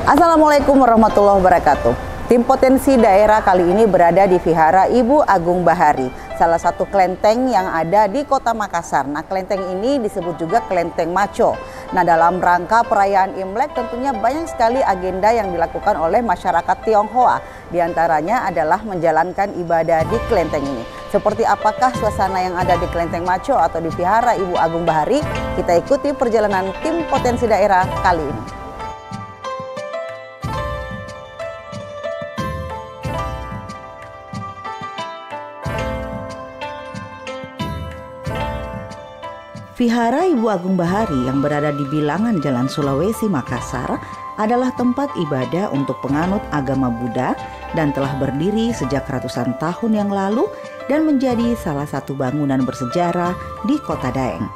Assalamualaikum warahmatullahi wabarakatuh. Tim Potensi Daerah kali ini berada di Vihara Ibu Agung Bahari, salah satu kelenteng yang ada di Kota Makassar. Nah, kelenteng ini disebut juga Kelenteng Macho. Nah, dalam rangka perayaan Imlek tentunya banyak sekali agenda yang dilakukan oleh masyarakat Tionghoa. Di antaranya adalah menjalankan ibadah di kelenteng ini. Seperti apakah suasana yang ada di Kelenteng Macho atau di Vihara Ibu Agung Bahari? Kita ikuti perjalanan Tim Potensi Daerah kali ini. Vihara Ibu Agung Bahari yang berada di bilangan Jalan Sulawesi, Makassar adalah tempat ibadah untuk penganut agama Buddha dan telah berdiri sejak ratusan tahun yang lalu dan menjadi salah satu bangunan bersejarah di Kota Daeng.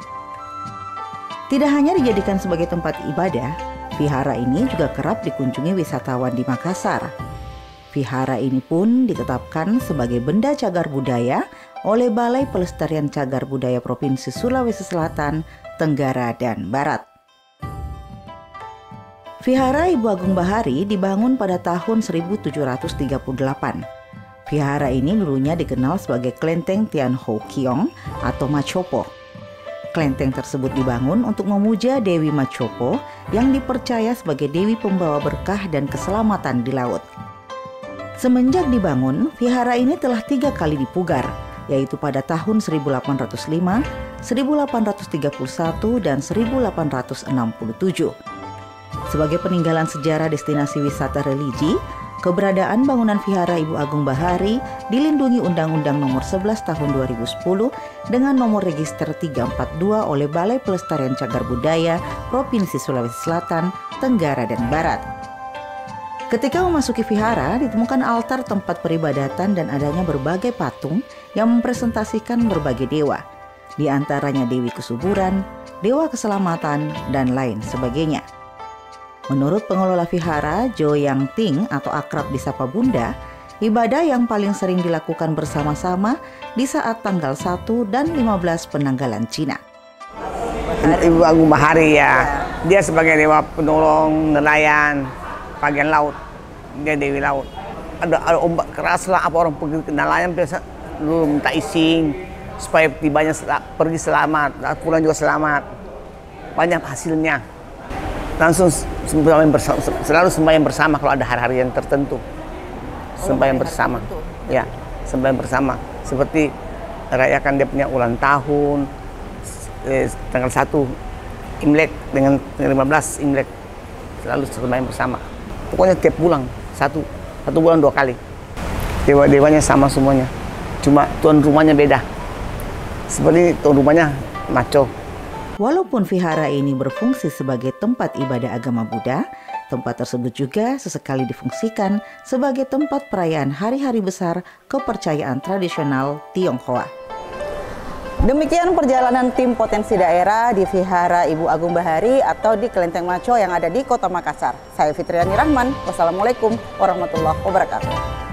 Tidak hanya dijadikan sebagai tempat ibadah, vihara ini juga kerap dikunjungi wisatawan di Makassar. Vihara ini pun ditetapkan sebagai benda cagar budaya oleh Balai Pelestarian Cagar Budaya Provinsi Sulawesi Selatan, Tenggara, dan Barat. Vihara Ibu Agung Bahari dibangun pada tahun 1738. Vihara ini dulunya dikenal sebagai Kelenteng Tian Ho Kiong atau Machopo. Kelenteng tersebut dibangun untuk memuja Dewi Machopo yang dipercaya sebagai dewi pembawa berkah dan keselamatan di laut. Semenjak dibangun, vihara ini telah 3 kali dipugar, yaitu pada tahun 1805, 1831, dan 1867. Sebagai peninggalan sejarah destinasi wisata religi, keberadaan bangunan Vihara Ibu Agung Bahari dilindungi Undang-Undang Nomor 11 Tahun 2010 dengan nomor register 342 oleh Balai Pelestarian Cagar Budaya Provinsi Sulawesi Selatan, Tenggara, dan Barat. Ketika memasuki vihara, ditemukan altar tempat peribadatan dan adanya berbagai patung yang mempresentasikan berbagai dewa, di antaranya Dewi Kesuburan, Dewa Keselamatan, dan lain sebagainya. Menurut pengelola vihara, Jo Yang Ting atau akrab disapa Bunda, ibadah yang paling sering dilakukan bersama-sama di saat tanggal 1 dan 15 penanggalan Cina. Ibu Agung Bahari ya, dia sebagai dewa penolong nelayan bagian laut, dia dewi laut. Ada ombak keras lah, apa orang pergi ke nelayan biasa lu minta izin supaya tibanya pergi selamat, pulang juga selamat. Banyak hasilnya. Langsung selalu sembahyang bersama kalau ada hari-hari yang tertentu. Sembahyang bersama. Ya, sembahyang bersama. Seperti rayakan dia punya ulang tahun tanggal 1 Imlek dengan 15 Imlek. Selalu sembahyang bersama. Pokoknya tiap bulan satu bulan 2 kali. Dewa-dewanya sama semuanya. Cuma tuan rumahnya beda. Seperti tuan rumahnya Macho. Walaupun vihara ini berfungsi sebagai tempat ibadah agama Buddha, tempat tersebut juga sesekali difungsikan sebagai tempat perayaan hari-hari besar kepercayaan tradisional Tionghoa. Demikian perjalanan Tim Potensi Daerah di Vihara Ibu Agung Bahari atau di Kelenteng Macho yang ada di Kota Makassar. Saya Fitriani Rahman. Wassalamualaikum warahmatullahi wabarakatuh.